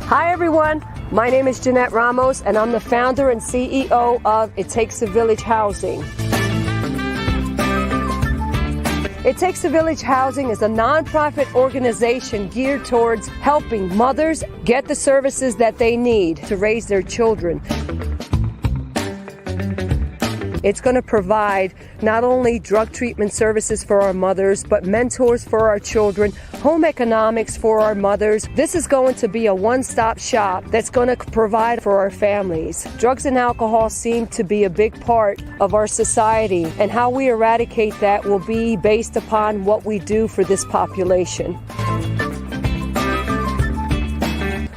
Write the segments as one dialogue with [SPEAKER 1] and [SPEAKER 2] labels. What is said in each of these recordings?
[SPEAKER 1] Hi everyone, my name is Jeanette Ramos and I'm the founder and CEO of It Takes a Village Housing. It Takes a Village Housing is a nonprofit organization geared towards helping mothers get the services that they need to raise their children. It's going to provide not only drug treatment services for our mothers, but mentors for our children, home economics for our mothers. This is going to be a one-stop shop that's going to provide for our families. Drugs and alcohol seem to be a big part of our society, and how we eradicate that will be based upon what we do for this population.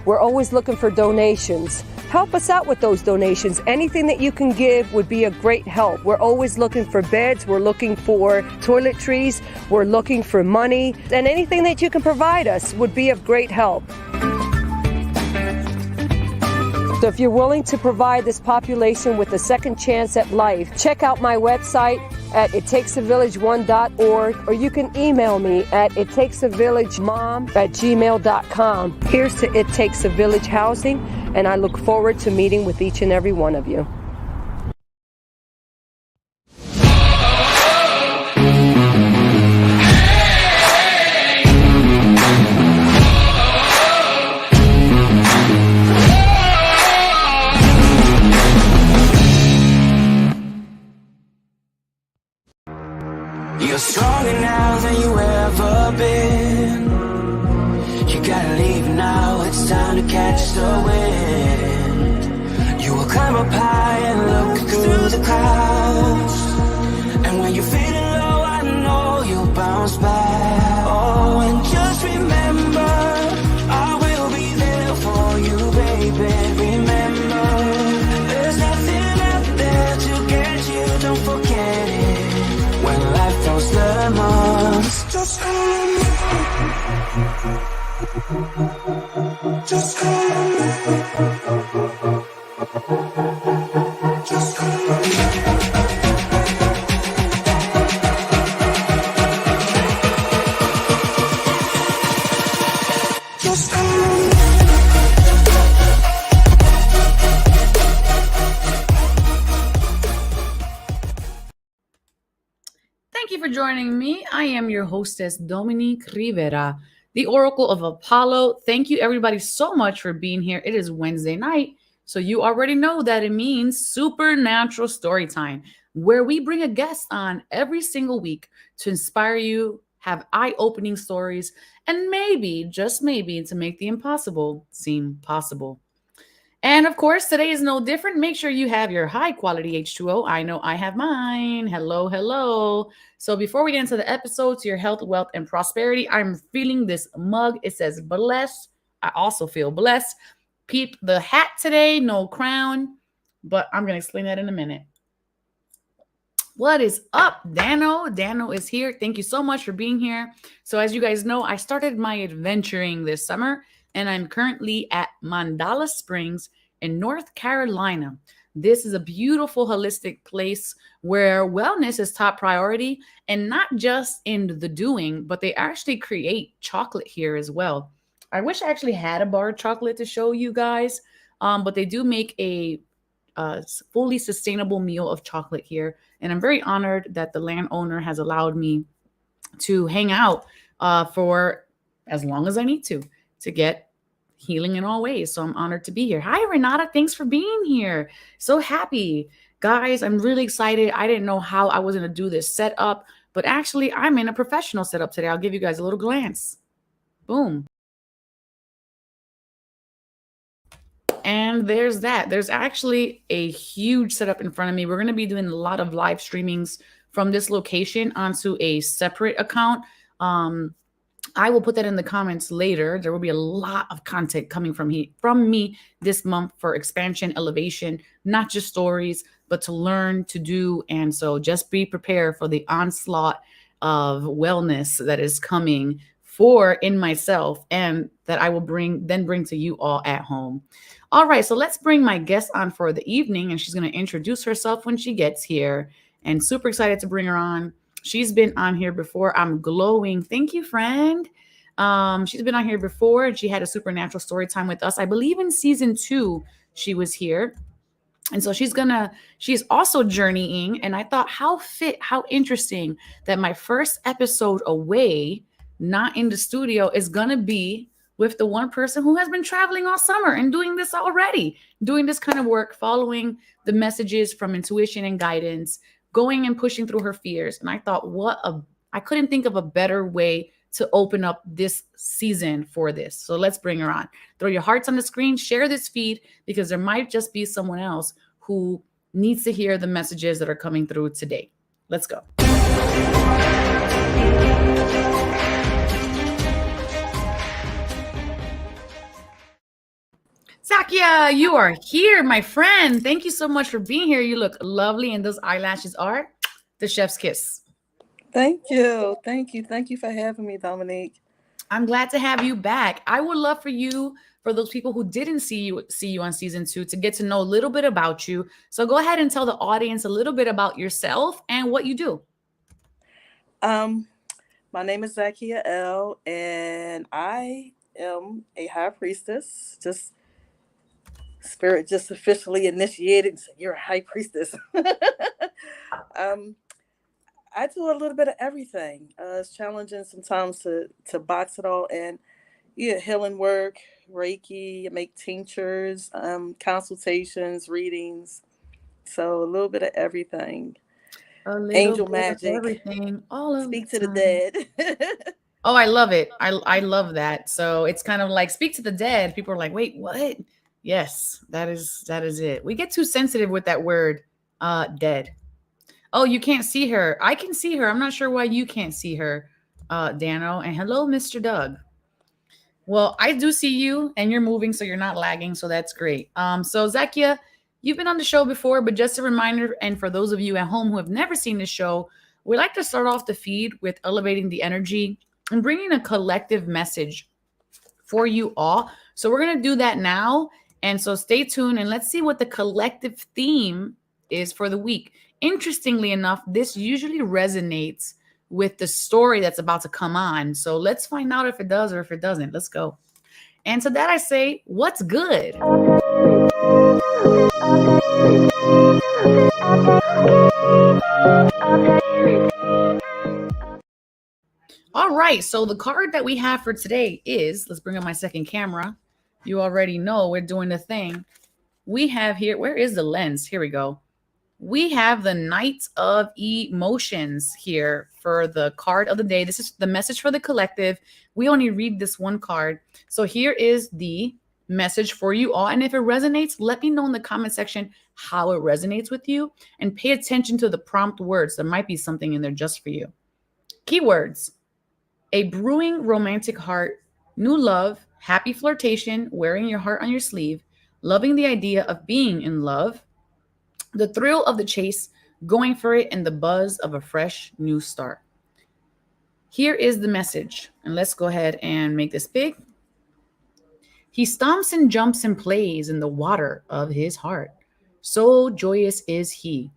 [SPEAKER 1] We're always looking for donations. Help us out with those donations. Anything that you can give would be a great help. We're always looking for beds, we're looking for toiletries, we're looking for money, and anything that you can provide us would be of great help. So if you're willing to provide this population with a second chance at life, check out my website at ittakesavillage1.org, or you can email me at ittakesavillagemom@gmail.com. Here's to It Takes a Village Housing, and I look forward to meeting with each and every one of you.
[SPEAKER 2] You're stronger now than you ever been. You gotta leave now, it's time to catch the wind. You will climb up high and look through the clouds. And when you're feeling low, I know you'll bounce back. Oh, and just remember, I will be there for you, baby. Remember, there's nothing out there to get you, don't forget it. When life throws lemons, just call me. Just call me. Just call me. Just call me.
[SPEAKER 3] Thank you for joining me. I am your hostess, Dominique Rivera, the Oracle of Apollo. Thank you, everybody, so much for being here. It is Wednesday night, so you already know that it means Supernatural Storytime, where we bring a guest on every single week to inspire you, have eye-opening stories, and maybe, just maybe, to make the impossible seem possible. And of course, today is no different. Make sure you have your high quality H2O. I know I have mine. Hello, hello. So before we get into the episode, to your health, wealth, and prosperity, I'm feeling this mug. It says blessed. I also feel blessed. Peep the hat today, no crown, but I'm going to explain that in a minute. What is up, Dano? Dano is here. Thank you so much for being here. So as you guys know, I started my adventuring this summer, and I'm currently at Mandala Springs in North Carolina. This is a beautiful holistic place where wellness is top priority, and not just in the doing, but they actually create chocolate here as well. I wish I actually had a bar of chocolate to show you guys, but they do make a fully sustainable meal of chocolate here. And I'm very honored that the landowner has allowed me to hang out for as long as I need to get healing in all ways. So I'm honored to be here. Hi, Renata. Thanks for being here. So happy. Guys, I'm really excited. I didn't know how I was going to do this setup, but actually I'm in a professional setup today. I'll give you guys a little glance. Boom. And there's that. There's actually a huge setup in front of me. We're going to be doing a lot of live streamings from this location onto a separate account. I will put that in the comments later. There will be a lot of content coming from me this month for expansion, elevation, not just stories, but to learn, to do. And so just be prepared for the onslaught of wellness that is coming in myself, and that I will bring to you all at home. All right, so let's bring my guest on for the evening, and she's going to introduce herself when she gets here. And super excited to bring her on. She's been on here before. I'm glowing. Thank you, friend. She's been on here before and she had a supernatural story time with us. I believe in season 2 she was here. And so she's also journeying. And I thought, how interesting that my first episode away, not in the studio, is gonna be with the one person who has been traveling all summer and doing this already, doing this kind of work, following the messages from intuition and guidance, going and pushing through her fears. And I thought, I couldn't think of a better way to open up this season for this. So let's bring her on. Throw your hearts on the screen, share this feed, because there might just be someone else who needs to hear the messages that are coming through today. Let's go. Zakkiyya, you are here, my friend. Thank you so much for being here. You look lovely, and those eyelashes are the chef's kiss.
[SPEAKER 4] Thank you. Thank you. Thank you for having me, Dominique.
[SPEAKER 3] I'm glad to have you back. I would love for those people who didn't see you on season 2, to get to know a little bit about you. So go ahead and tell the audience a little bit about yourself and what you do.
[SPEAKER 4] My name is Zakkiyya A, and I am a high priestess. Just spirit just officially initiated. So you're a high priestess. I do a little bit of everything. It's challenging sometimes to box it all, and healing work, Reiki, I make tinctures, consultations, readings. So a little bit of everything. Angel magic,
[SPEAKER 3] everything, all of
[SPEAKER 4] speak to the dead.
[SPEAKER 3] Oh, I love it. I love that. So it's kind of like speak to the dead. People are like, wait, what? Yes, that is it. We get too sensitive with that word, dead. Oh, you can't see her. I can see her. I'm not sure why you can't see her, Dano. And hello, Mr. Doug. Well, I do see you, and you're moving, so you're not lagging. So that's great. So Zakkiyya, you've been on the show before, but just a reminder, and for those of you at home who have never seen this show, we like to start off the feed with elevating the energy and bringing a collective message for you all. So we're going to do that now. And so stay tuned and let's see what the collective theme is for the week. Interestingly enough, this usually resonates with the story that's about to come on. So let's find out if it does or if it doesn't. Let's go. And to that I say, what's good? All right, so the card that we have for today is, let's bring up my second camera. You already know we're doing the thing. We have here, where is the lens? Here we go. We have the Knight of Emotions here for the card of the day. This is the message for the collective. We only read this one card. So here is the message for you all. And if it resonates, let me know in the comment section how it resonates with you, and pay attention to the prompt words. There might be something in there just for you. Keywords: a brewing romantic heart, new love, happy flirtation, wearing your heart on your sleeve, loving the idea of being in love, the thrill of the chase, going for it, and the buzz of a fresh new start. Here is the message, and let's go ahead and make this big. He stomps and jumps and plays in the water of his heart. So joyous is he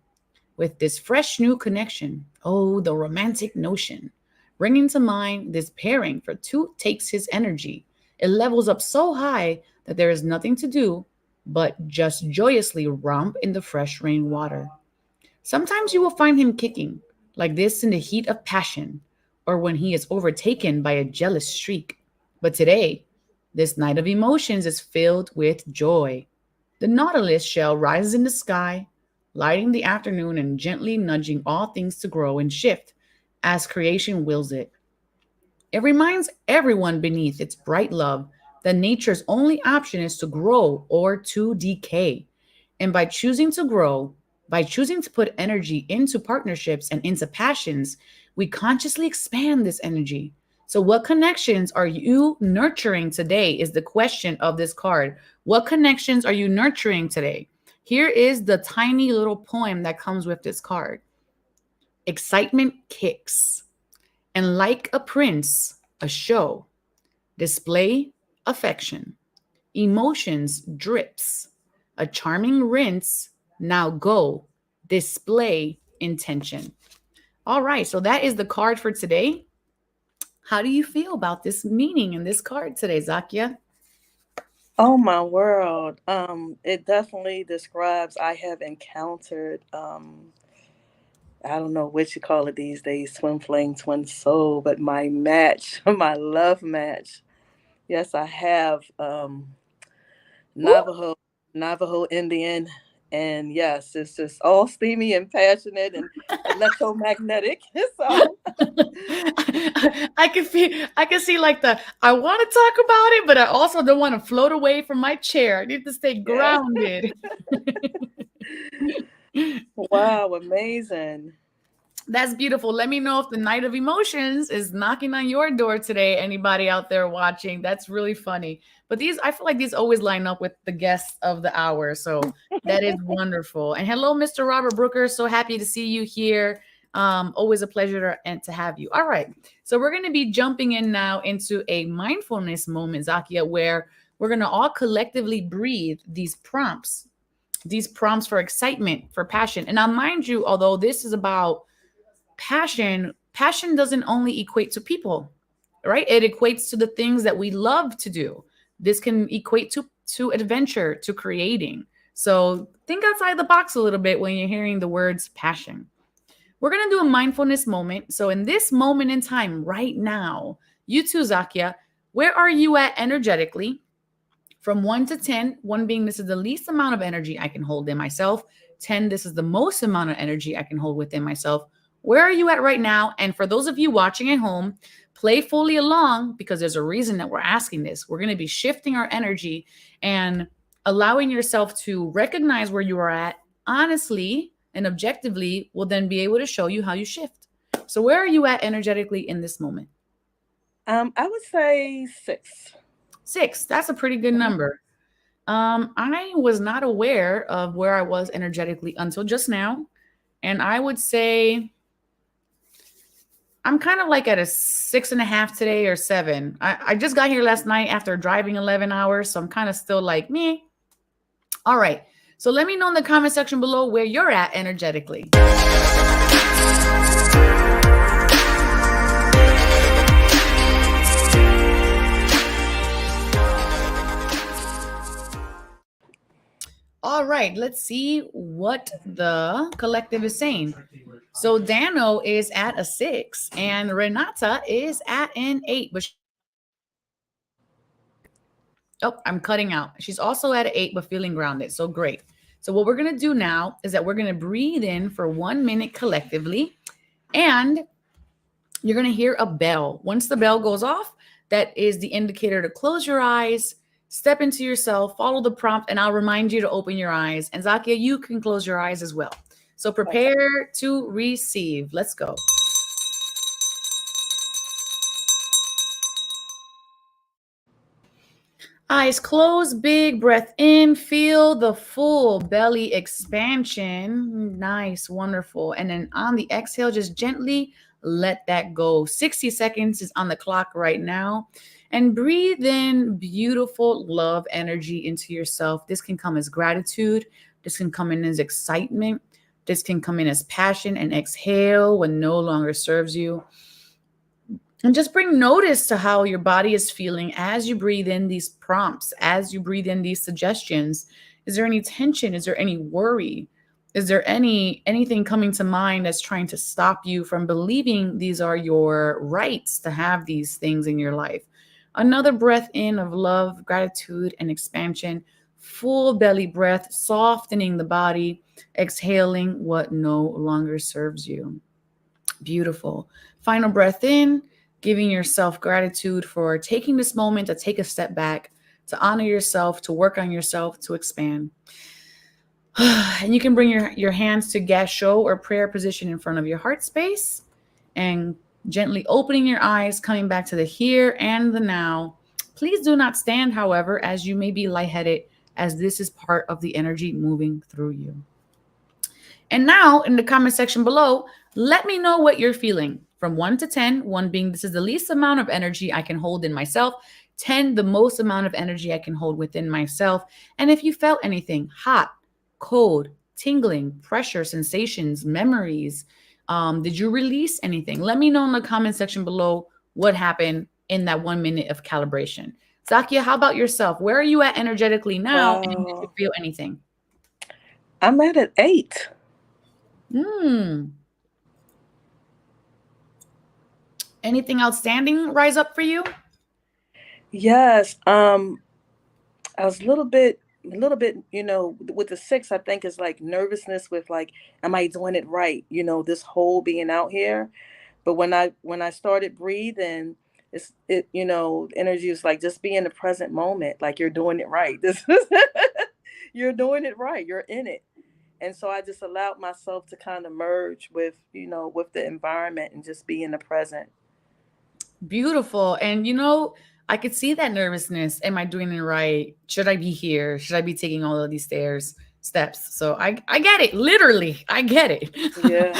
[SPEAKER 3] with this fresh new connection. Oh, the romantic notion. Bringing to mind this pairing for two takes his energy. It levels up so high that there is nothing to do but just joyously romp in the fresh rain water. Sometimes you will find him kicking like this in the heat of passion, or when he is overtaken by a jealous streak. But today, this night of emotions is filled with joy. The Nautilus shell rises in the sky, lighting the afternoon and gently nudging all things to grow and shift as creation wills it. It reminds everyone beneath its bright love that nature's only option is to grow or to decay. And by choosing to grow, by choosing to put energy into partnerships and into passions, we consciously expand this energy. So what connections are you nurturing today is the question of this card. What connections are you nurturing today? Here is the tiny little poem that comes with this card. Excitement kicks, and like a prince, a show, display affection, emotions drips, a charming rinse, now go, display intention. All right, so that is the card for today. How do you feel about this meaning in this card today, Zakia?
[SPEAKER 4] Oh my world. It definitely describes I have encountered I don't know what you call it these days, twin flame, twin soul, but my match, my love match. Yes, I have
[SPEAKER 3] Ooh.
[SPEAKER 4] Navajo Indian, and yes, it's just all steamy and passionate and electromagnetic. So
[SPEAKER 3] I can see like the I want to talk about it, but I also don't want to float away from my chair. I need to stay
[SPEAKER 4] yes.
[SPEAKER 3] grounded.
[SPEAKER 4] Wow, amazing.
[SPEAKER 3] That's beautiful. Let me know if the night of emotions is knocking on your door today. Anybody out there watching? That's really funny. But these, I feel like these always line up with the guests of the hour. So that is wonderful. And hello, Mr. Robert Brooker. So happy to see you here. Always a pleasure and to have you. All right. So we're going to be jumping in now into a mindfulness moment, Zakia, where we're going to all collectively breathe these prompts for excitement, for passion. And now, mind you, although this is about passion doesn't only equate to people, right? It equates to the things that we love to do. This can equate to adventure, to creating. So think outside the box a little bit when you're hearing the words passion. We're going to do a mindfulness moment. So in this moment in time right now, you too, Zakia, where are you at energetically? From 1 to 10, 1 being this is the least amount of energy I can hold in myself, 10, this is the most amount of energy I can hold within myself. Where are you at right now? And for those of you watching at home, play fully along because there's a reason that we're asking this. We're going to be shifting our energy and allowing yourself to recognize where you are at honestly and objectively will then be able to show you how you shift. So where are you at energetically in this moment?
[SPEAKER 4] I would say 6.
[SPEAKER 3] 6. That's a pretty good
[SPEAKER 4] Mhm.
[SPEAKER 3] number. I was not aware of where I was energetically until just now. And I would say I'm kind of like at a 6.5 today or 7. I just got here last night after driving 11 hours. So I'm kind of still like me. All right. So let me know in the comment section below where you're at energetically. All right, let's see what the collective is saying. So Dano is at a 6 and Renata is at an 8. Oh, I'm cutting out. She's also at an 8, but feeling grounded. So great. So what we're going to do now is that we're going to breathe in for 1 minute collectively. And you're going to hear a bell. Once the bell goes off, that is the indicator to close your eyes, step into yourself, follow the prompt, and I'll remind you to open your eyes. And Zakia, you can close your eyes as well. So
[SPEAKER 4] Okay.
[SPEAKER 3] prepare to receive. Let's go. Eyes closed, big breath in, feel the full belly expansion. Nice, wonderful. And then on the exhale, just gently let that go. 60 seconds is on the clock right now. And breathe in beautiful love energy into yourself. This can come as gratitude, this can come in as excitement, this can come in as passion, and exhale when no longer serves you. And just bring notice to how your body is feeling as you breathe in these prompts, as you breathe in these suggestions. Is there any tension? Is there any worry? Is there anything coming to mind that's trying to stop you from believing these are your rights to have these things in your life? Another breath in of love, gratitude, and expansion. Full belly breath, softening the body, exhaling what no longer serves you. Beautiful. Final breath in, giving yourself gratitude for taking this moment to take a step back, to honor yourself, to work on yourself, to expand. And you can bring your hands to gasho or prayer position in front of your heart space and gently opening your eyes, coming back to the here and the now. Please do not stand, however, as you may be lightheaded, as this is part of the energy moving through you. And now in the comment section below, let me know what you're feeling from 1 to 10, 1 being this is the least amount of energy I can hold in myself, 10, the most amount of energy I can hold within myself. And if you felt anything hot, cold, tingling, pressure, sensations, memories, did you release anything? Let me know in the comment section below what happened in that 1 minute of calibration. Zakkiyya, how about yourself? Where are you at energetically now? And did you
[SPEAKER 4] Wow.
[SPEAKER 3] feel anything?
[SPEAKER 4] I'm at an 8.
[SPEAKER 3] Hmm. Anything outstanding rise up for you?
[SPEAKER 4] Yes. I was a little bit, with the 6, I think is like nervousness with like, am I doing it right? This whole being out here. But when I started breathing, energy is like just be in the present moment, like you're doing it right. You're doing it right. You're in it. And so I just allowed myself to kind of merge with the environment and just be in the present.
[SPEAKER 3] Beautiful. And I could see that nervousness. Am I doing it right? Should I be here? Should I be taking all of these steps? So I get it. Literally, I get it.
[SPEAKER 4] Yeah.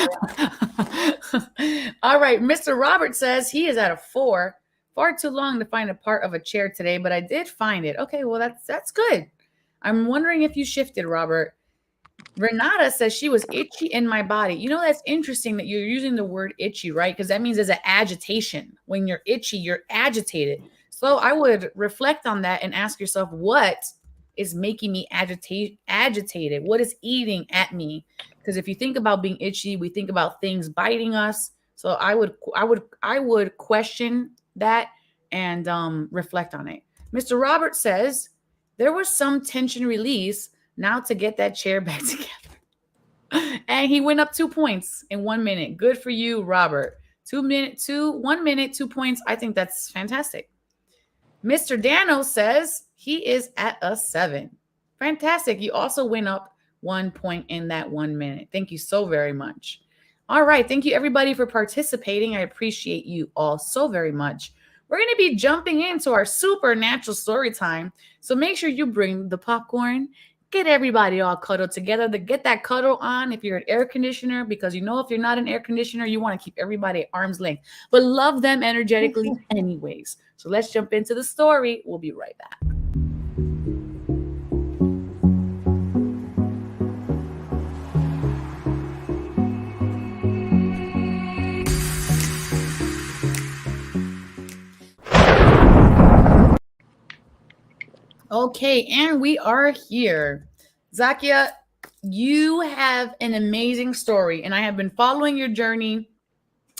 [SPEAKER 3] All right. Mr. Robert says he is at a 4. Far too long to find a part of a chair today, but I did find it. Okay, well that's good. I'm wondering if you shifted, Robert. Renata says she was itchy in my body. That's interesting that you're using the word itchy, right? Because that means there's an agitation. When you're itchy, you're agitated. So I would reflect on that and ask yourself, what is making me agitated? What is eating at me? Because if you think about being itchy, we think about things biting us. So I would question that and reflect on it. Mr. Robert says there was some tension release now to get that chair back together. And he went up 2 points in 1 minute. Good for you, Robert. 1 minute, 2 points. I think that's fantastic. Mr. Dano says he is at a 7. Fantastic. You also went up 1 point in that 1 minute. Thank you so very much. All right. Thank you, everybody, for participating. I appreciate you all so very much. We're going to be jumping into our supernatural story time. So make sure you bring the popcorn. Get everybody all cuddled together. To get that cuddle on if you're an air conditioner, because if you're not an air conditioner, you want to keep everybody at arm's length, but love them energetically anyways. So let's jump into the story. We'll be right back. Okay, and we are here. Zakkiyya, you have an amazing story, and I have been following your journey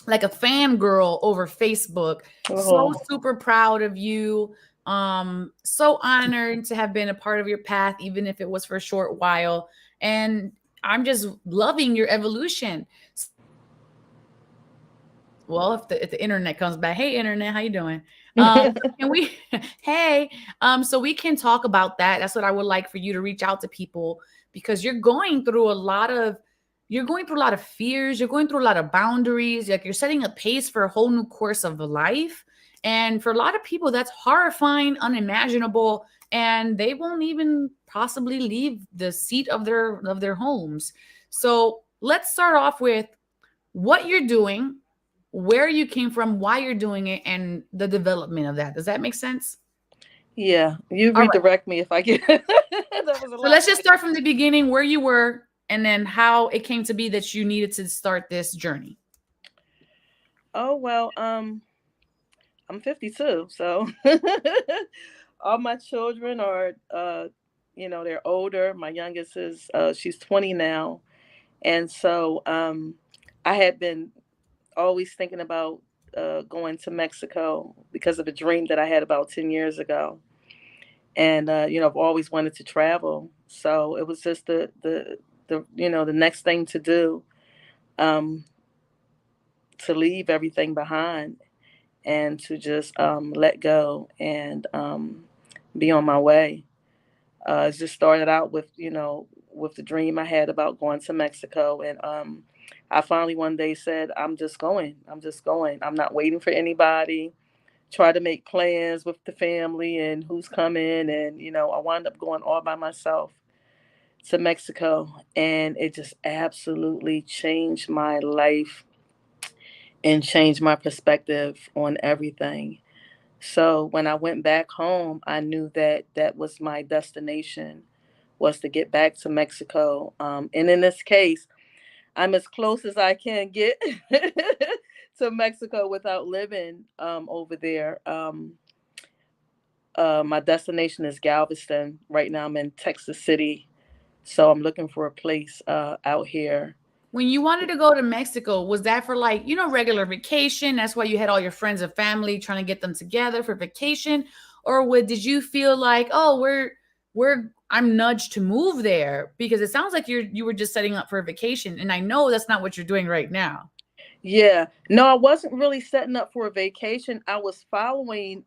[SPEAKER 3] like a fangirl over Facebook. So
[SPEAKER 4] Oh.
[SPEAKER 3] super proud of you. So honored to have been a part of your path, even if it was for a short while. And I'm just loving your evolution. Well, if the internet comes back, hey internet, how you doing? Can we hey, so we can talk about that. That's what I would like for you to reach out to people, because you're going through a lot of fears, you're going through a lot of boundaries, like you're setting a pace for a whole new course of life. And for a lot of people, that's horrifying, unimaginable, and they won't even possibly leave the seat of their homes. So let's start off with what you're doing, where you came from, why you're doing it, and the development of that. Does that make sense?
[SPEAKER 4] Yeah. You
[SPEAKER 3] All right.
[SPEAKER 4] redirect me if I get that was a
[SPEAKER 3] So
[SPEAKER 4] lot.
[SPEAKER 3] let's just start from the beginning, where you were, and then how it came to be that you needed to start this journey.
[SPEAKER 4] Oh well, I'm 52, so all my children are they're older. My youngest is she's 20 now. And so I had been always thinking about going to Mexico because of a dream that I had about 10 years ago. And I've always wanted to travel. So it was just the next thing to do, um to leave everything behind and to just let go and be on my way. It just started out with the dream I had about going to Mexico, and I finally one day said, "I'm just going. I'm just going. I'm not waiting for anybody." Try to make plans with the family and who's coming, and I wound up going all by myself to Mexico, and it just absolutely changed my life and changed my perspective on everything. So when I went back home, I knew that that was my destination, was to get back to Mexico. And in this case, I'm as close as I can get to Mexico without living over there. My destination is Galveston. Right now, I'm in Texas City, so I'm looking for a place out here.
[SPEAKER 3] When you wanted to go to Mexico, was that for like, regular vacation? That's why you had all your friends and family trying to get them together for vacation? Or did you feel like, oh, I'm nudged to move there? Because it sounds like you were just setting up for a vacation. And I know that's not what you're doing right now.
[SPEAKER 4] Yeah. No, I wasn't really setting up for a vacation. I was following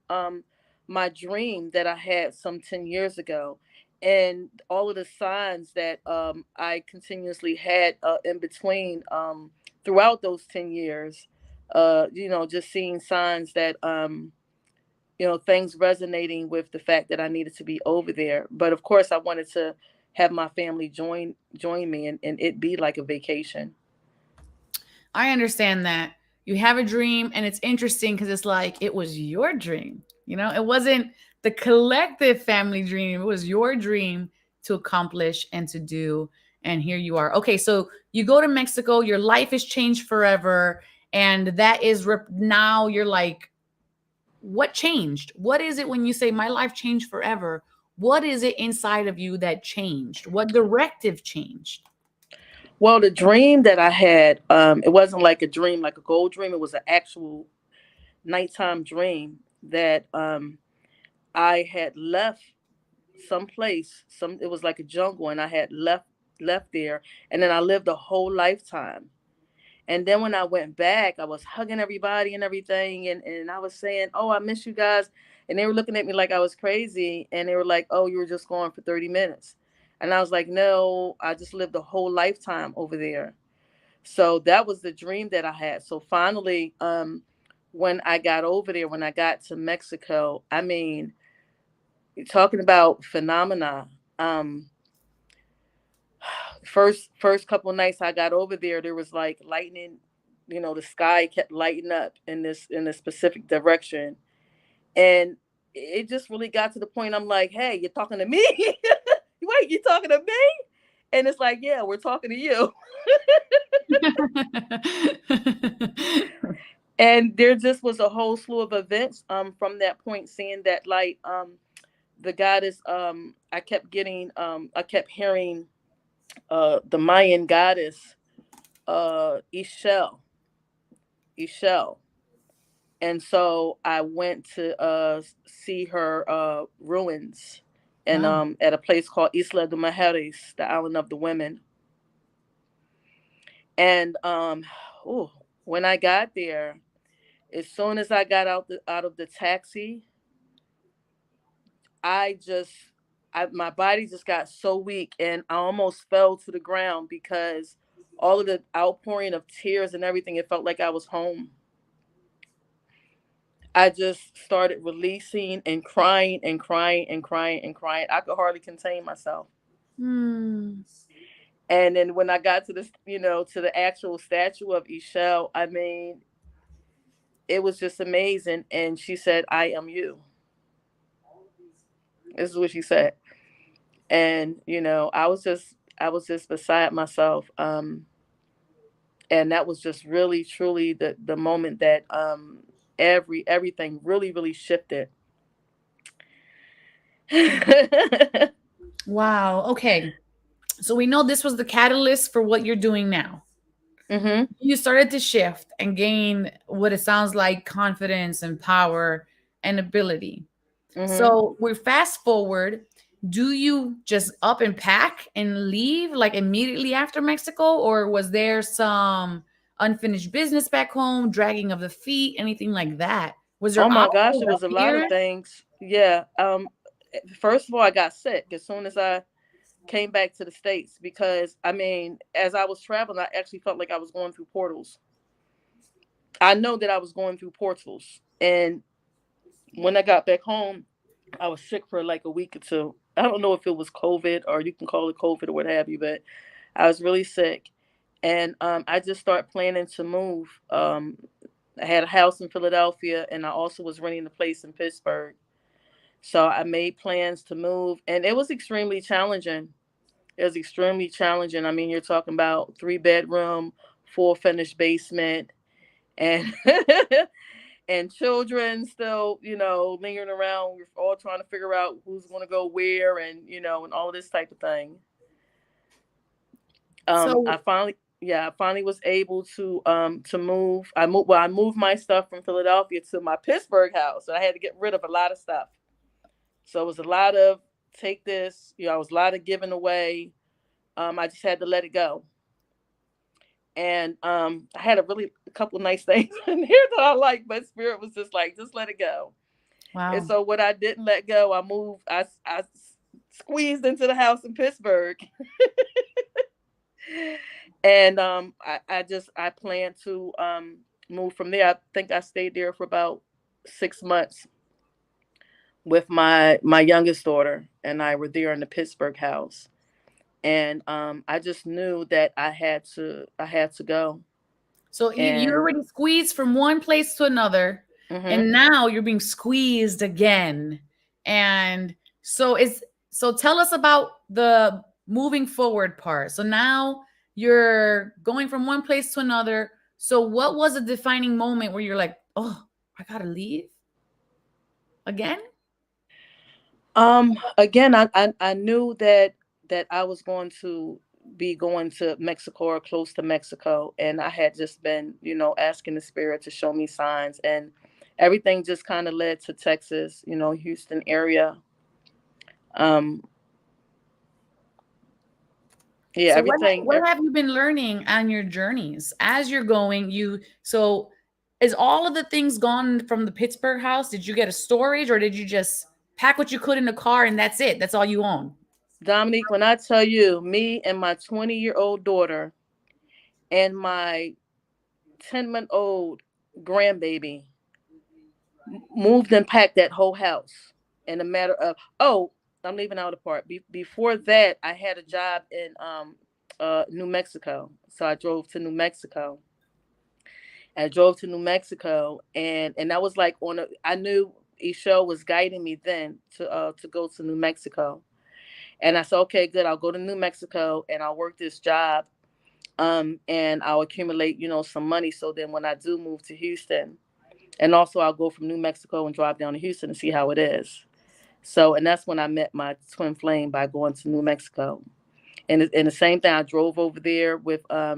[SPEAKER 4] my dream that I had some 10 years ago. And all of the signs that I continuously had in between throughout those 10 years, just seeing signs that things resonating with the fact that I needed to be over there. But of course I wanted to have my family join me and it be like a vacation.
[SPEAKER 3] I understand that. You have a dream, and it's interesting because it's like it was your dream. It wasn't the collective family dream, it was your dream to accomplish and to do. And here you are. Okay, so you go to Mexico, your life has changed forever. And that is now you're like, what changed? What is it when you say my life changed forever? What is it inside of you that changed? What directive changed?
[SPEAKER 4] Well, the dream that I had, it wasn't like a dream, like a gold dream. It was an actual nighttime dream that I had left someplace. It was like a jungle, and I had left there, and then I lived a whole lifetime. And then when I went back, I was hugging everybody and everything, and I was saying, "Oh, I miss you guys," and they were looking at me like I was crazy, and they were like, "Oh, you were just gone for 30 minutes," and I was like, "No, I just lived a whole lifetime over there." So that was the dream that I had. So finally, when I got over there, when I got to Mexico, I mean, you're talking about phenomena. First couple of nights I got over there was like lightning. The sky kept lighting up in this specific direction, and it just really got to the point. I'm like, "Hey, you're talking to me? Wait, you talking to me?" And it's like, "Yeah, we're talking to you." And there just was a whole slew of events from that point, seeing that light. The goddess, I kept hearing the Mayan goddess, Ishel. And so I went to see her ruins, and
[SPEAKER 3] Wow.
[SPEAKER 4] at a place called Isla de Mujeres, the island of the women. And ooh, when I got there, as soon as I got out of the taxi, I just my body just got so weak, and I almost fell to the ground because all of the outpouring of tears and everything, it felt like I was home. I just started releasing and crying and crying and crying and crying. I could hardly contain myself.
[SPEAKER 3] Hmm.
[SPEAKER 4] And then when I got to this, to the actual statue of Ishel, I mean, it was just amazing. And she said, "I am you." This is what she said. And I was just beside myself. And that was just really truly the moment that everything really really shifted.
[SPEAKER 3] Wow. Okay. So we know this was the catalyst for what you're doing now.
[SPEAKER 4] Mhm.
[SPEAKER 3] You started to shift and gain what it sounds like confidence and power and ability.
[SPEAKER 4] Mhm.
[SPEAKER 3] So we fast forward. Do you just up and pack and leave like immediately after Mexico, or was there some unfinished business back home, dragging of the feet, anything like that? Was
[SPEAKER 4] Oh
[SPEAKER 3] there
[SPEAKER 4] my
[SPEAKER 3] also
[SPEAKER 4] gosh, it
[SPEAKER 3] a
[SPEAKER 4] was a lot of
[SPEAKER 3] fear?
[SPEAKER 4] things. Yeah. First of all, I got sick as soon as I came back to the States because I mean, as I was traveling, I actually felt like I was going through portals. I know that I was going through portals. And when I got back home, I was sick for like a week or two. I don't know if it was COVID or you can call it COVID or what have you, but I was really sick. And I just started planning to move. I had a house in Philadelphia, and I also was renting a place in Pittsburgh. So I made plans to move, and it was extremely challenging. It was extremely challenging. I mean, you're talking about 3 bedroom, full finished basement, and and children still, lingering around. We're all trying to figure out who's going to go where, and and all this type of thing.
[SPEAKER 3] So
[SPEAKER 4] I finally was able to move. I moved my stuff from Philadelphia to my Pittsburgh house. So I had to get rid of a lot of stuff. So it was a lot of take this, I was a lot of giving away. I just had to let it go. And I had a couple of nice things in here that I like, but Spirit was just like, just let it go. And
[SPEAKER 3] wow.
[SPEAKER 4] so what I didn't let go, I moved. I squeezed into the house in Pittsburgh, and I plan to move from there. I think I stayed there for about 6 months with my youngest daughter, and I were there in the Pittsburgh house. And I just knew that I had to go.
[SPEAKER 3] So you
[SPEAKER 4] And
[SPEAKER 3] already squeezed from one place to another,
[SPEAKER 4] mhm.
[SPEAKER 3] and now you're being squeezed again. And so tell us about the moving forward part. So now you're going from one place to another. So what was a defining moment where you're like, oh, I gotta leave again?
[SPEAKER 4] Again, I knew that I was going to be going to Mexico or close to Mexico, and I had just been, asking the Spirit to show me signs, and everything just kind of led to Texas, Houston area. Um, yeah,
[SPEAKER 3] So
[SPEAKER 4] everything.
[SPEAKER 3] what have you been learning on your journeys as you're going? So is all of the things gone from the Pittsburgh house? Did you get a storage, or did you just pack what you could in the car and that's it? That's all you own?
[SPEAKER 4] Dominique, when I tell you, me and my 20-year-old daughter and my 10-month-old grandbaby moved and packed that whole house in a matter of, oh, I'm leaving out a part. Before that, I had a job in New Mexico. So I drove to New Mexico. I drove to New Mexico, and that was like I knew Isha was guiding me then to go to New Mexico. And I said, okay, good, I'll go to New Mexico and I'll work this job, and I'll accumulate, some money, so then when I do move to Houston, and also I'll go from New Mexico and drive down to Houston and see how it is. So, and that's when I met my twin flame, by going to New Mexico. And the same thing, I drove over there with, I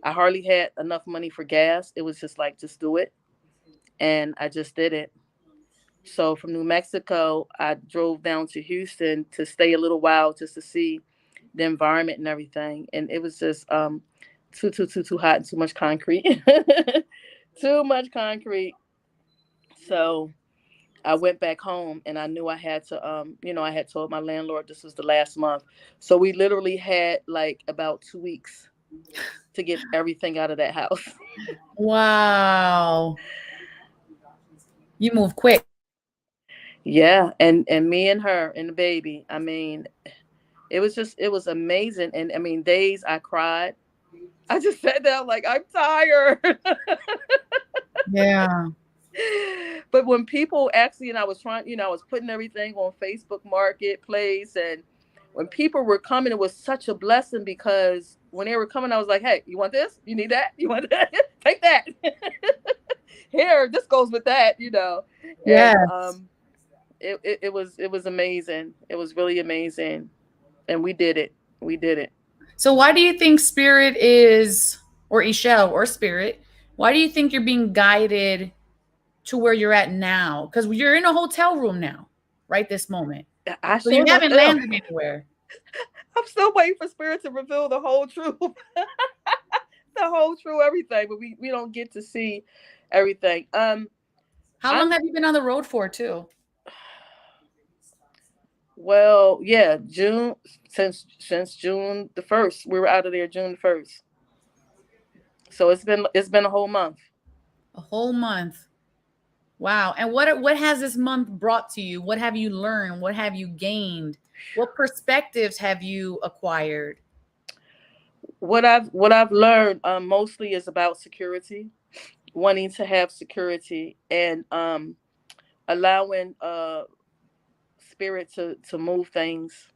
[SPEAKER 4] hardly had enough money for gas. It was just like, just do it. And I just did it. So from New Mexico, I drove down to Houston to stay a little while just to see the environment and everything. And it was just too hot and too much concrete. Too much concrete. So I went back home, and I knew I had to, I had told my landlord this was the last month. So we literally had like about 2 weeks to get everything out of that house.
[SPEAKER 3] Wow. You move quick.
[SPEAKER 4] Yeah. And me and her and the baby, I mean, it was amazing. And I mean, days I cried. I just sat down like, I'm tired.
[SPEAKER 3] Yeah.
[SPEAKER 4] But when people actually, and I was trying, I was putting everything on Facebook Marketplace, and when people were coming, it was such a blessing, because when they were coming, I was like, hey, you want this? You need that? You want that? Take that. Here, this goes with that. And
[SPEAKER 3] Yes.
[SPEAKER 4] it was amazing. It was really amazing. And we did it. We did it.
[SPEAKER 3] So why do you think Spirit is, or Ishel or Spirit, why do you think you're being guided to where you're at now? Because you're in a hotel room now, right this moment.
[SPEAKER 4] I
[SPEAKER 3] So you
[SPEAKER 4] sure enough
[SPEAKER 3] haven't
[SPEAKER 4] am.
[SPEAKER 3] landed anywhere.
[SPEAKER 4] I'm still waiting for Spirit to reveal the whole truth. The whole true everything, but we don't get to see everything.
[SPEAKER 3] How long
[SPEAKER 4] I'm
[SPEAKER 3] have you been on the road for, too?
[SPEAKER 4] Well, yeah, June, since June the 1st. We were out of there June the 1st. So it's been a whole month.
[SPEAKER 3] A whole month. Wow. And what has this month brought to you? What have you learned? What have you gained? What perspectives have you acquired?
[SPEAKER 4] What I've learned, mostly is about security, wanting to have security, and allowing Spirit to move things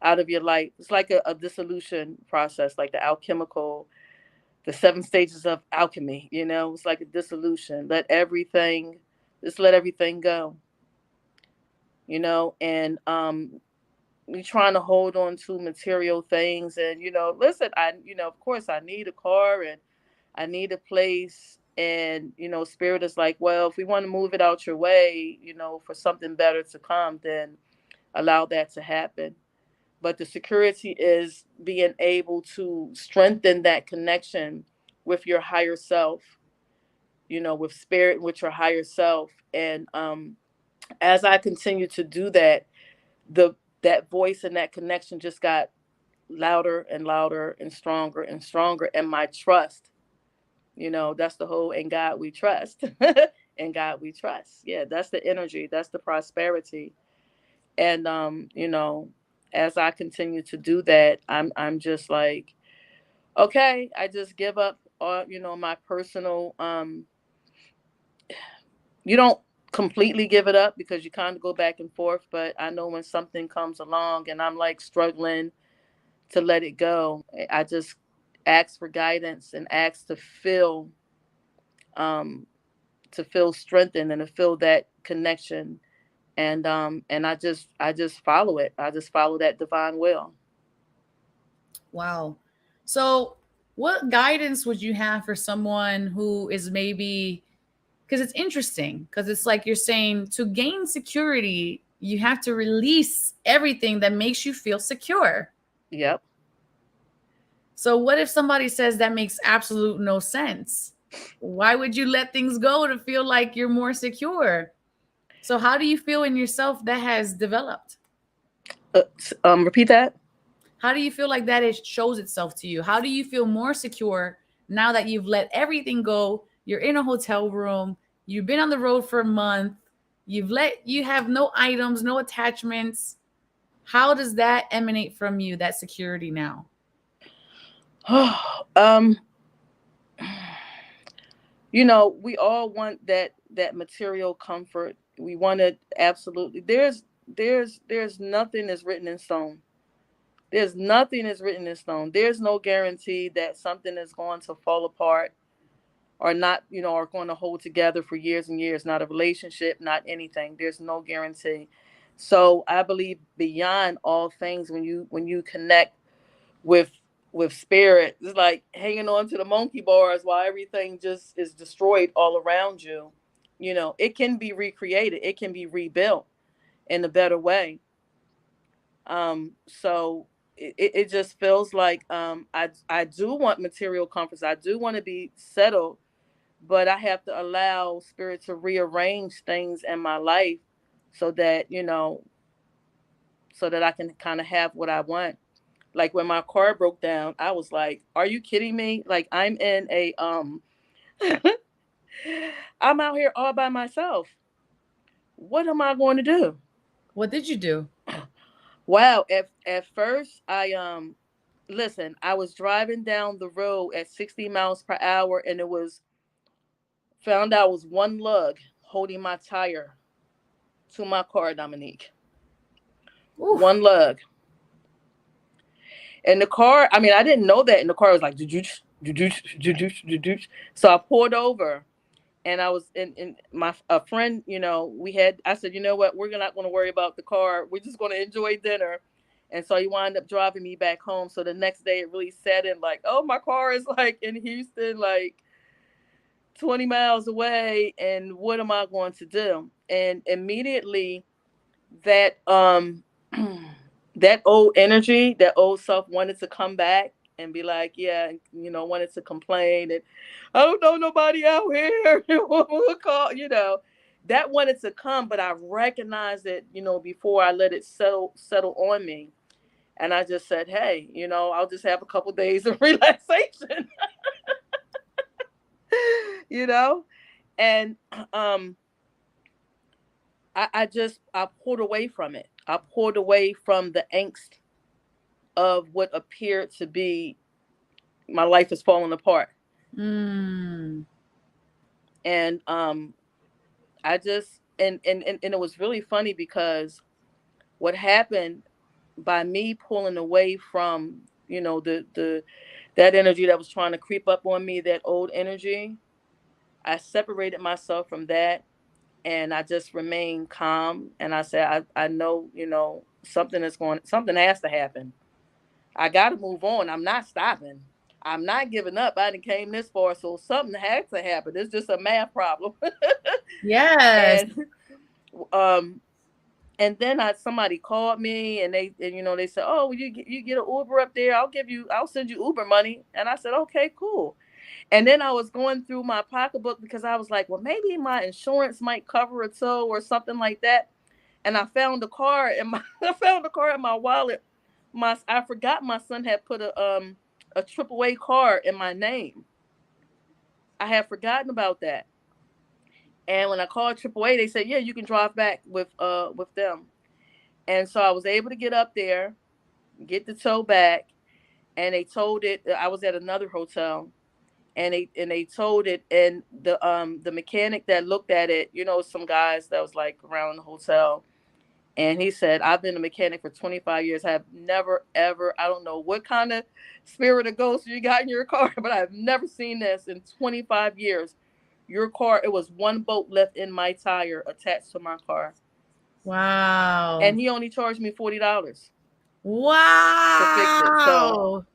[SPEAKER 4] out of your life. It's like a dissolution process, like the alchemical. the 7 stages of alchemy. It's like a dissolution. Let everything go. And we trying to hold on to material things. And listen, of course, I need a car and I need a place. And spirit is like, well, if we want to move it out your way, for something better to come, then allow that to happen. But the security is being able to strengthen that connection with your higher self, with spirit, with your higher self. And as I continue to do that, the that voice and that connection just got louder and louder and stronger and stronger. And my trust, that's the whole "in God we trust." In God we trust. Yeah, that's the energy, that's the prosperity. And as I continue to do that, I'm just like, okay, I just give up my personal you don't completely give it up because you kind of go back and forth, but I know when something comes along and I'm like struggling to let it go, I just ask for guidance and ask um to feel strengthened and to feel that connection. And I just follow it. I just follow that divine will.
[SPEAKER 3] Wow. So, what guidance would you have for someone who is maybe, because it's interesting, because it's like you're saying to gain security, you have to release everything that makes you feel secure.
[SPEAKER 4] Yep.
[SPEAKER 3] So, what if somebody says that makes absolute no sense? Why would you let things go to feel like you're more secure? So, how do you feel in yourself that has developed?
[SPEAKER 4] Repeat that.
[SPEAKER 3] How do you feel like that it shows itself to you? How do you feel more secure now that you've let everything go? You're in a hotel room, you've been on the road for a month, you have no items, no attachments. How does that emanate from you, that security now?
[SPEAKER 4] um we all want that material comfort. We want it absolutely. There's nothing that's written in stone. There's nothing that's written in stone. There's no guarantee that something is going to fall apart or not, are going to hold together for years and years. Not a relationship, not anything. There's no guarantee. So I believe beyond all things, when you connect with spirit, it's like hanging on to the monkey bars while everything just is destroyed all around you. It can be recreated. It can be rebuilt in a better way. So it just feels like I do want material comforts. I do want to be settled, but I have to allow spirit to rearrange things in my life so that I can kind of have what I want. Like when my car broke down, I was like, "Are you kidding me? Like I'm in a I'm out here all by myself. What am I going to do?"
[SPEAKER 3] What did you do?
[SPEAKER 4] Wow. At first, I listen. I was driving down the road at 60 miles per hour, and it was found out was one lug holding my tire to my car, Dominique.
[SPEAKER 3] Oof.
[SPEAKER 4] One lug. And the car, I mean, I didn't know that. And the car was like, "Doo-doo-ch, doo-doo-ch, doo-doo-ch, doo-doo-ch." So I pulled over and I was in my a friend, I said, you know what, we're not going to worry about the car. We're just going to enjoy dinner. And so he wound up driving me back home. So the next day it really set in like, oh, my car is like in Houston, like 20 miles away. And what am I going to do? And immediately that that old energy, that old self wanted to come back and be like, yeah, wanted to complain and I don't know nobody out here. We'll call, that wanted to come, but I recognized it, before I let it settle on me. And I just said, hey, I'll just have a couple days of relaxation, you know? And um I pulled away from it. I pulled away from the angst of what appeared to be my life is falling apart.
[SPEAKER 3] Mm.
[SPEAKER 4] And I just and it was really funny because what happened by me pulling away from, the that energy that was trying to creep up on me, that old energy, I separated myself from that, and I just remained calm. And I said, I know, something has to happen. I got to move on. I'm not stopping. I'm not giving up. I done came this far, so something has to happen. It's just a math problem.
[SPEAKER 3] Yes.
[SPEAKER 4] and um, and then somebody called me, and they said, oh, well, you get an Uber up there. I'll send you Uber money. And I said, okay, cool. And then I was going through my pocketbook because I was like, well, maybe my insurance might cover a tow or something like that. And I found a car in my I found a car in my wallet. I forgot my son had put a AAA car in my name. I had forgotten about that. And when I called AAA, they said, yeah, you can drive back with them. And so I was able to get up there, get the tow back, and they told it. I was at another hotel, and they told it, and the mechanic that looked at it, some guys that was like around the hotel, and he said, I've been a mechanic for 25 years. I've never ever, I don't know what kind of spirit of ghost you got in your car, but I've never seen this in 25 years. Your car, it was one bolt left in my tire attached to my car.
[SPEAKER 3] Wow.
[SPEAKER 4] And he only charged me $40 to fix it. So
[SPEAKER 3] Wow.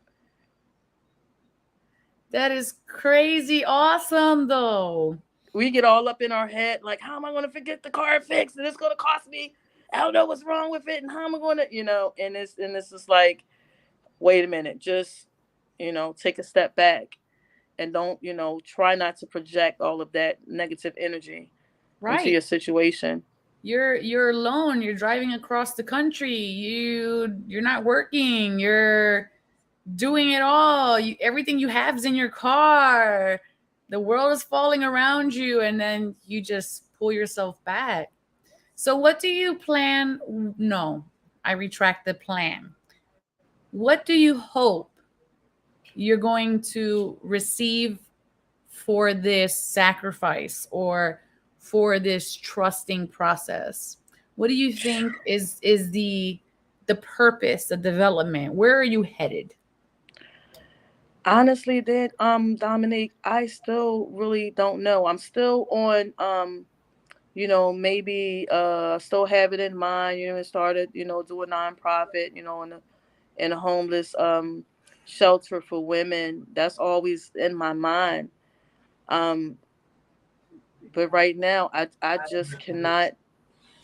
[SPEAKER 3] That is crazy awesome, though.
[SPEAKER 4] we get all up in our head, like, how am I going to get the car fixed? And it's going to cost me, I don't know what's wrong with it. And how am I going to, and it's just like, wait a minute, just, take a step back, and don't, try not to project all of that negative energy into
[SPEAKER 3] Right.
[SPEAKER 4] your situation.
[SPEAKER 3] You're alone. You're driving across the country. You're not working. You're doing it all. Everything you have is in your car. The world is falling around you, and then you just pull yourself back. So, what do you plan? No, I retract the plan. What do you hope you're going to receive for this sacrifice or for this trusting process? What do you think is the purpose, the development? Where are you headed?
[SPEAKER 4] Honestly, then, Dominique, I still really don't know. I'm still on, maybe still have it in mind, and started, do a nonprofit, in a homeless shelter for women. That's always in my mind. Um, but right now, I just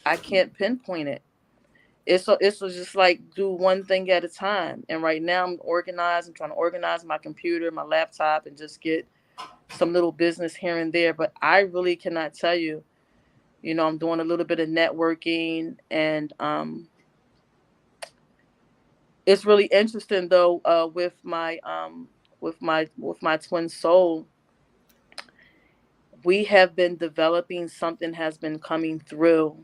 [SPEAKER 4] I can't pinpoint it. It's just like do one thing at a time. And right now I'm organized. I'm trying to organize my computer, my laptop, and just get some little business here and there. But I really cannot tell you. I'm doing a little bit of networking, and it's really interesting though. With my twin soul, we have been developing something has been coming through.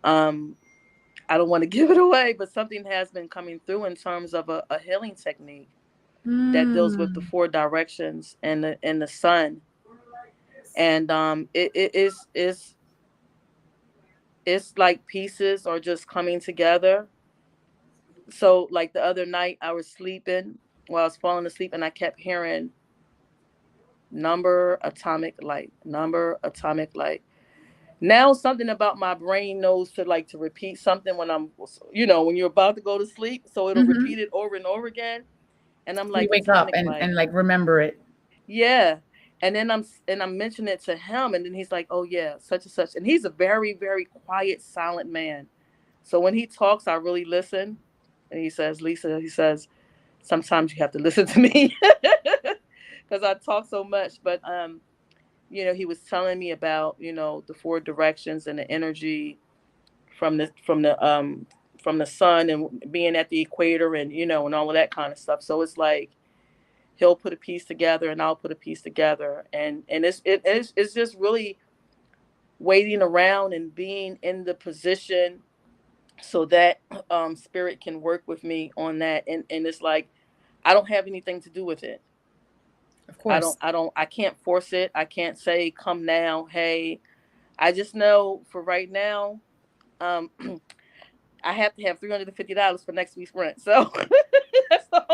[SPEAKER 4] Um, I don't want to give it away, but something has been coming through in terms of a healing technique that deals with the
[SPEAKER 3] Mm,
[SPEAKER 4] four directions and the sun. And it's like pieces are just coming together. So like the other night I was sleeping, I was falling asleep, and I kept hearing number atomic light, number atomic light. Now something about my brain knows to repeat something when when you're about to go to sleep, so it'll
[SPEAKER 3] hmm.
[SPEAKER 4] repeat it over and over again. And I'm
[SPEAKER 3] You
[SPEAKER 4] like,
[SPEAKER 3] wake up
[SPEAKER 4] atomic
[SPEAKER 3] and
[SPEAKER 4] light.
[SPEAKER 3] like remember it.
[SPEAKER 4] Yeah. And then I'm mentioning it to him, and then he's like, oh yeah, such and such. And he's a very, very quiet, silent man. So when he talks, I really listen. And he says, Lisa, he says, sometimes you have to listen to me because I talk so much. But he was telling me about, the four directions and the energy from the sun, and being at the equator, and and all of that kind of stuff. So it's like he'll put a piece together, and I'll put a piece together, and it's just really waiting around and being in the position so that spirit can work with me on that. And it's like I don't have anything to do with it.
[SPEAKER 3] Of course.
[SPEAKER 4] I can't force it. I can't say come now, hey. I just know for right now, um I have to have $350 for next week's rent. So that's all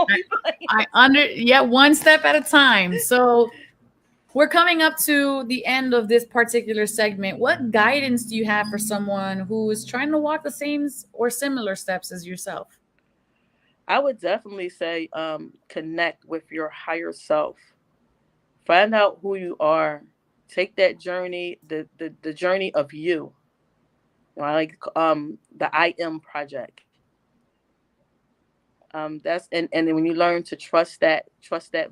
[SPEAKER 3] Yeah, one step at a time. So we're coming up to the end of this particular segment. What guidance do you have for someone who is trying to walk the same or similar steps as yourself?
[SPEAKER 4] I would definitely say connect with your higher self. Find out who you are. Take that journey, the journey of you. I like the I am project. That's and then when you learn to trust that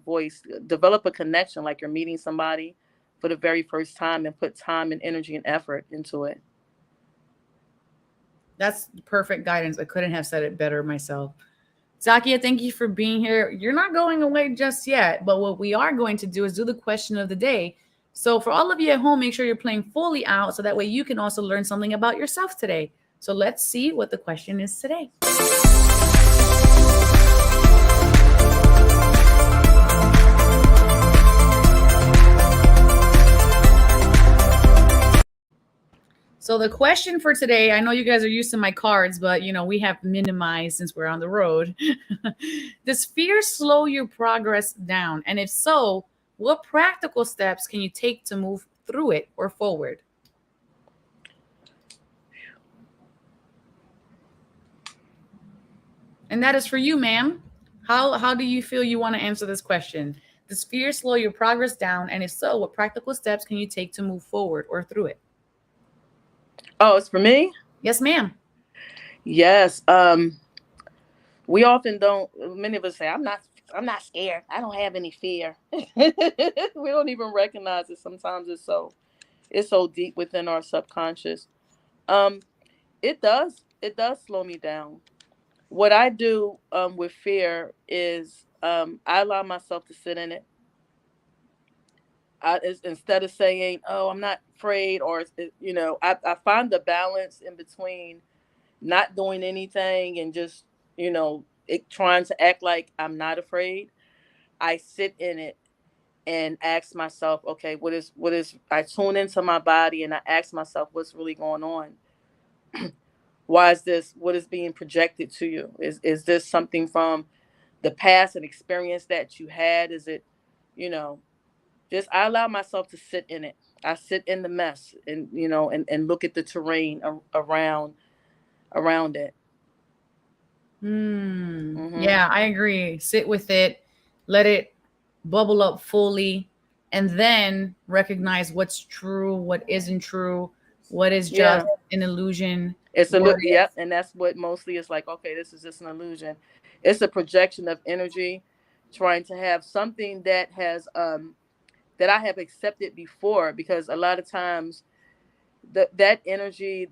[SPEAKER 4] voice, develop a connection like you're meeting somebody for the very first time and put time and energy and effort into it.
[SPEAKER 3] That's perfect guidance. I couldn't have said it better myself. Zakkiyya, thank you for being here. You're not going away just yet, but what we are going to do is do the question of the day. So, for all of you at home, make sure you're playing fully out so that way you can also learn something about yourself today. So, let's see what the question is today. So the question for today, I know you guys are used to my cards, but we have minimized since we're on the road. Does fear slow your progress down? And if so, what practical steps can you take to move through it or forward? And that is for you, ma'am. How do you feel you want to answer this question? Does fear slow your progress down? And if so, what practical steps can you take to move forward or through it?
[SPEAKER 4] Oh, it's for me?
[SPEAKER 3] Yes, ma'am.
[SPEAKER 4] Yes. We often don't, many of us say, I'm not scared. I don't have any fear. We don't even recognize it. Sometimes it's so deep within our subconscious. Um, it does slow me down. What I do with fear is I allow myself to sit in it. Instead of saying, "Oh, I'm not afraid," or I find the balance in between not doing anything and just trying to act like I'm not afraid. I sit in it and ask myself, okay, what is I tune into my body and I ask myself what's really going on. Why is this? What is being projected to you? Is this something from the past, an experience that you had? Is it, you know, just I allow myself to sit in it. I sit in the mess and and look at the terrain around it. Hmm.
[SPEAKER 3] Yeah, I agree. Sit with it, let it bubble up fully, and then recognize what's true, what isn't true, what is just
[SPEAKER 4] Yeah.
[SPEAKER 3] an illusion.
[SPEAKER 4] It's a
[SPEAKER 3] What
[SPEAKER 4] look, yep, and that's what mostly is like. Okay, this is just an illusion. It's a projection of energy, trying to have something that I have accepted before. Because a lot of times that energy,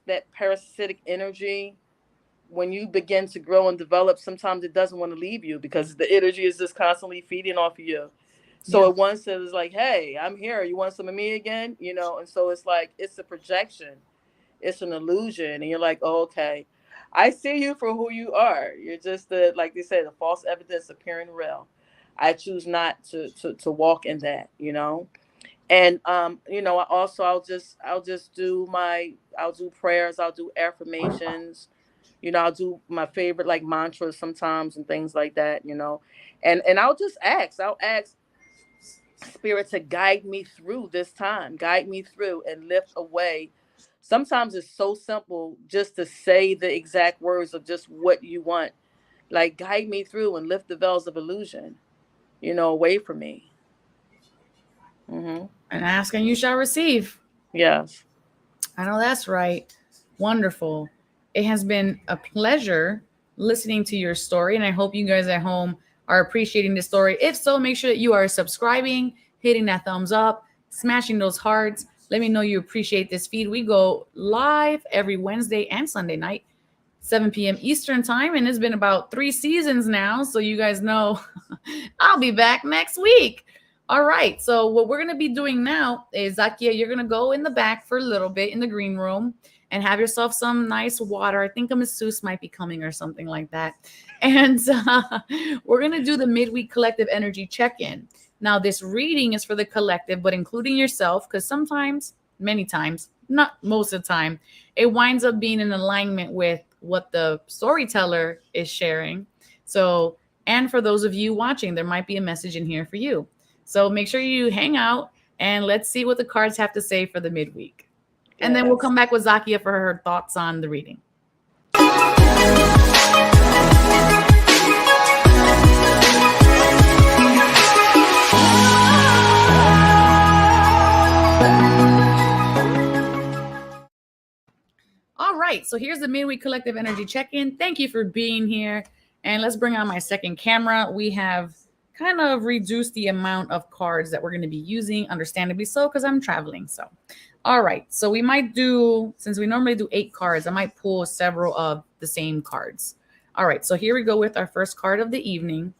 [SPEAKER 4] that parasitic energy, when you begin to grow and develop, sometimes it doesn't want to leave you because the energy is just constantly feeding off of you. So
[SPEAKER 3] Yeah.
[SPEAKER 4] at once it was like, hey, I'm here. You want some of me again? And so it's like it's a projection, it's an illusion, and you're like, oh, okay, I see you for who you are. You're just like they said, the false evidence appearing real. I choose not to walk in that, and I also I'll just I'll do prayers, I'll do affirmations, I'll do my favorite like mantras sometimes and things like that, and I'll ask spirit to guide me through this time, guide me through and lift away. Sometimes it's so simple just to say the exact words of just what you want, like guide me through and lift the veils of illusion, away from me. Hmm.
[SPEAKER 3] And ask and you shall receive.
[SPEAKER 4] Yes.
[SPEAKER 3] I know that's right. Wonderful. It has been a pleasure listening to your story, and I hope you guys at home are appreciating this story. If so, make sure that you are subscribing, hitting that thumbs up, smashing those hearts. Let me know you appreciate this feed. We go live every Wednesday and Sunday night, 7 p.m. Eastern time, and it's been about 3 seasons now, so you guys know I'll be back next week. All right, so what we're going to be doing now is, Zakkiyya, you're going to go in the back for a little bit in the green room and have yourself some nice water. I think a masseuse might be coming or something like that. And we're going to do the midweek collective energy check-in. Now, this reading is for the collective, but including yourself, because sometimes, many times, not most of the time, it winds up being in alignment with what the storyteller is sharing. So And for those of you watching, there might be a message in here for you. So make sure you hang out and let's see what the cards have to say for the midweek. And then we'll come back with Zakkiyya for her thoughts on the reading. All right, so here's the midweek collective energy check-in. Thank you for being here. And let's bring on my second camera. We have kind of reduced the amount of cards that we're going to be using, understandably so, because I'm traveling. So, all right, so we might do, since we normally do 8 cards, I might pull several of the same cards. All right, so here we go with our first card of the evening.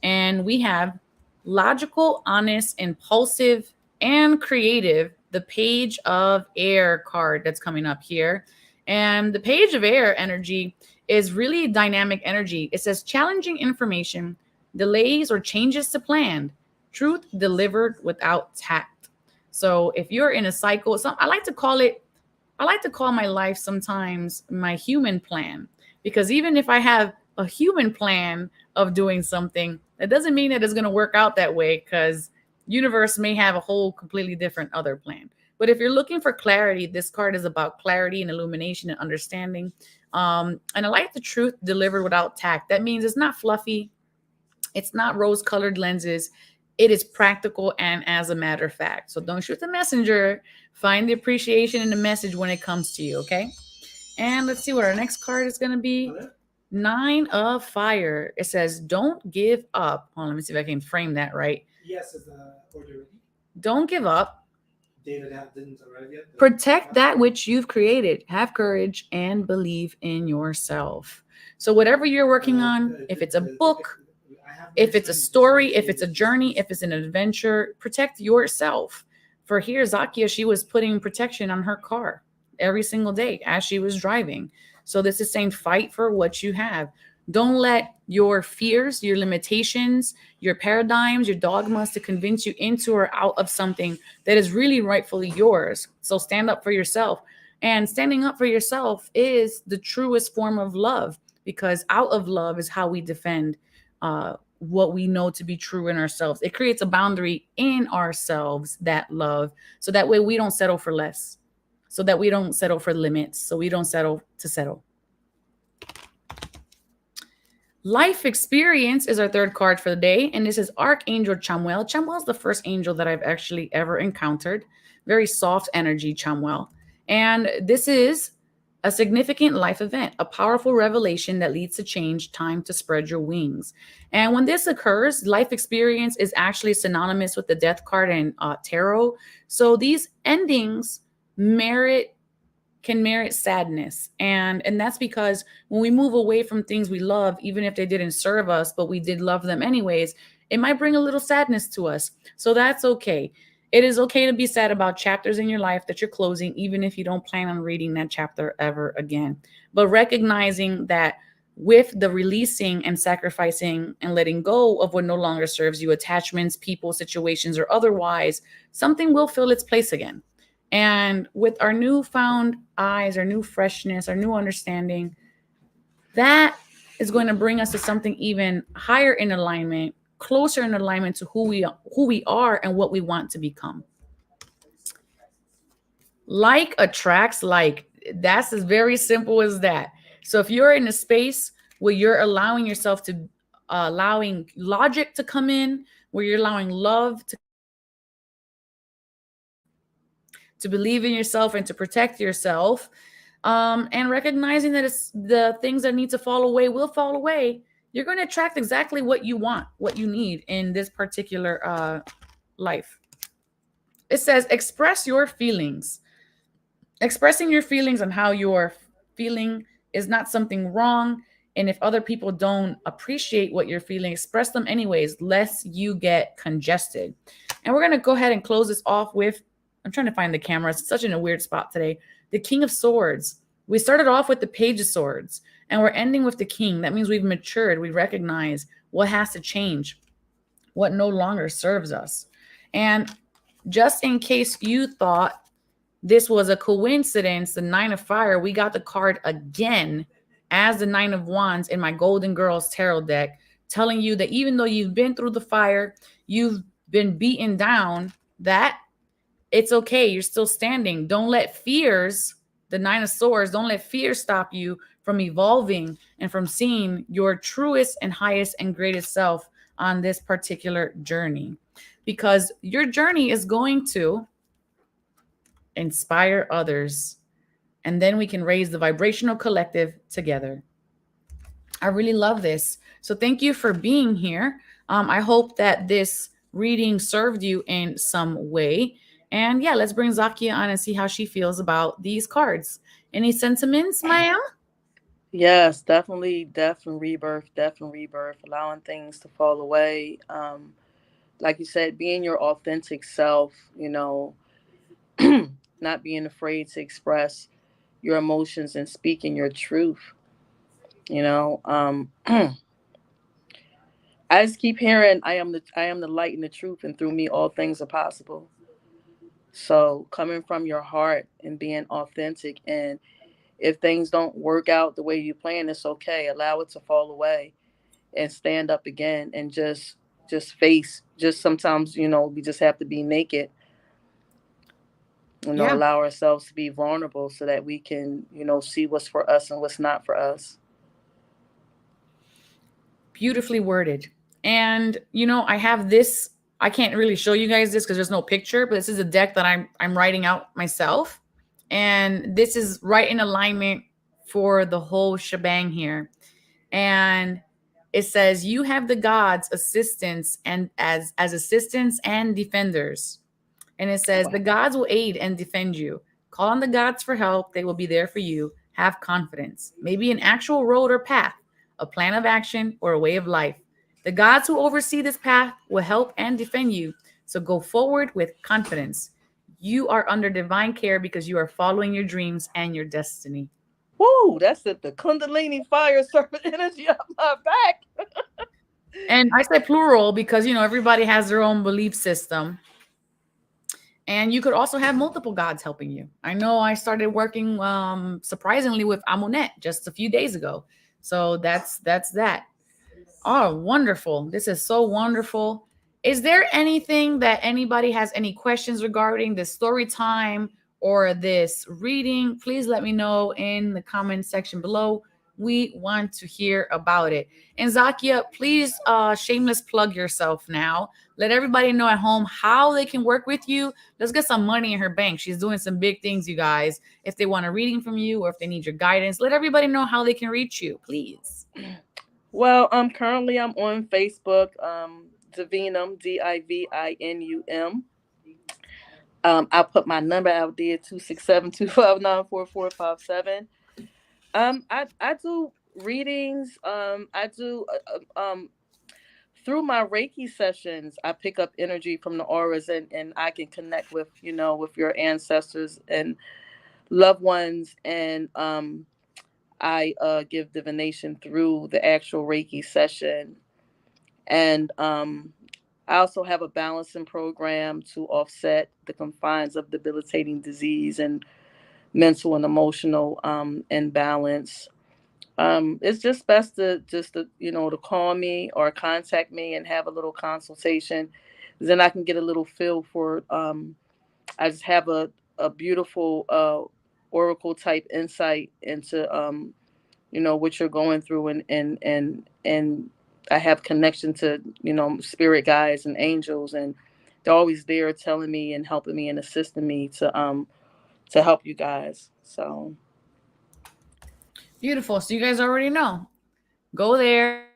[SPEAKER 3] And we have logical, honest, impulsive, and creative, the Page of Air card that's coming up here. And the Page of Air energy is really dynamic energy. It says challenging information, delays or changes to plan, truth delivered without tact. So if you're in a cycle, I like to call my life sometimes my human plan, because even if I have a human plan of doing something, that doesn't mean that it's going to work out that way, because universe may have a whole completely different other plan. But if you're looking for clarity, this card is about clarity and illumination and understanding. And I like the truth delivered without tact. That means it's not fluffy. It's not rose-colored lenses. It is practical and as a matter of fact. So don't shoot the messenger. Find the appreciation in the message when it comes to you, okay? And let's see what our next card is going to be. 9 of Fire. It says, don't give up. Hold on, let me see if I can frame that right.
[SPEAKER 5] Yes, is the order ready?
[SPEAKER 3] Don't give up.
[SPEAKER 5] David didn't arrive yet.
[SPEAKER 3] Protect that which you've created. Have courage and believe in yourself. So whatever you're working on, if it's a book, if it's a story, if it's a journey, if it's an adventure, protect yourself. For here, Zakkiyya, she was putting protection on her car every single day as she was driving. So this is saying fight for what you have. Don't let your fears, your limitations, your paradigms, your dogmas to convince you into or out of something that is really rightfully yours. So stand up for yourself. And standing up for yourself is the truest form of love, because out of love is how we defend what we know to be true in ourselves. It creates a boundary in ourselves, that love, so that way we don't settle for less, so that we don't settle for limits, so we don't settle to settle. Life Experience is our third card for the day, and this is Archangel Chamuel. Chamuel is the first angel that I've actually ever encountered. Very soft energy, Chamuel. And this is a significant life event, a powerful revelation that leads to change, time to spread your wings. And when this occurs, life experience is actually synonymous with the death card and tarot. So these endings can merit sadness. And that's because when we move away from things we love, even if they didn't serve us, but we did love them anyways, it might bring a little sadness to us. So that's okay. It is okay to be sad about chapters in your life that you're closing, even if you don't plan on reading that chapter ever again. But recognizing that with the releasing and sacrificing and letting go of what no longer serves you, attachments, people, situations, or otherwise, something will fill its place again. And with our newfound eyes, our new freshness, our new understanding, that is going to bring us to something even higher in alignment, closer in alignment to who we are and what we want to become. Like attracts like. That's as very simple as that. So if you're in a space where you're allowing yourself to, allowing logic to come in, where you're allowing love to believe in yourself and to protect yourself, and recognizing that it's the things that need to fall away will fall away, you're going to attract exactly what you want, what you need in this particular life. It says, express your feelings. Expressing your feelings and how you're feeling is not something wrong. And if other people don't appreciate what you're feeling, express them anyways, lest you get congested. And we're going to go ahead and close this off with, I'm trying to find the camera. It's such in a weird spot today. The King of Swords. We started off with the Page of Swords, and we're ending with the King. That means we've matured. We recognize what has to change, what no longer serves us. And just in case you thought this was a coincidence, the 9 of Fire, we got the card again as the 9 of Wands in my Golden Girls tarot deck telling you that even though you've been through the fire, you've been beaten down, that it's okay. You're still standing. Don't let fears, the Nine of Swords, don't let fear stop you from evolving and from seeing your truest and highest and greatest self on this particular journey. Because your journey is going to inspire others. And then we can raise the vibrational collective together. I really love this. So thank you for being here. I hope that this reading served you in some way. And yeah, let's bring Zakkiyya on and see how she feels about these cards. Any sentiments, ma'am?
[SPEAKER 4] Yes, definitely, death and rebirth, allowing things to fall away. Like you said, being your authentic self, not being afraid to express your emotions and speaking your truth, you know. I just keep hearing, I am the light and the truth, and through me all things are possible. So coming from your heart and being authentic, and if things don't work out the way you plan, it's okay. Allow it to fall away and stand up again, and just face. Just sometimes, we just have to be naked.
[SPEAKER 3] Yeah,
[SPEAKER 4] Allow ourselves to be vulnerable so that we can, see what's for us and what's not for us.
[SPEAKER 3] beautifully worded. And I have this. I can't really show you guys this because there's no picture, but this is a deck that I'm writing out myself, and this is right in alignment for the whole shebang here. And it says you have the gods assistants and as assistants and defenders. And it says the gods will aid and defend you. Call on the gods for help. They will be there for you. Have confidence. Maybe an actual road or path, a plan of action, or a way of life. The gods who oversee this path will help and defend you. So go forward with confidence. You are under divine care because you are following your dreams and your destiny.
[SPEAKER 4] Woo, that's the Kundalini fire serpent energy on my back.
[SPEAKER 3] And I say plural because everybody has their own belief system. And you could also have multiple gods helping you. I know I started working surprisingly with Amunet just a few days ago. So that's that. Oh, wonderful. This is so wonderful. Is there anything that anybody has any questions regarding this story time or this reading? Please let me know in the comment section below. We want to hear about it. And Zakkiyya, please shameless plug yourself now. Let everybody know at home how they can work with you. Let's get some money in her bank. She's doing some big things, you guys. If they want a reading from you or if they need your guidance, let everybody know how they can reach you, please.
[SPEAKER 4] Well, currently I'm on Facebook, Divinum, Divinum. I put my number out there, 267-259-4457. I do readings. I do through my Reiki sessions, I pick up energy from the auras, and I can connect with, with your ancestors and loved ones. And I give divination through the actual Reiki session. And I also have a balancing program to offset the confines of debilitating disease and mental and emotional imbalance. It's just best to call me or contact me and have a little consultation. Then I can get a little feel for. I just have a beautiful oracle type insight into what you're going through, and I have connection to spirit guides and angels, and they're always there telling me and helping me and assisting me to help you guys. So
[SPEAKER 3] Beautiful. So you guys already know. Go there,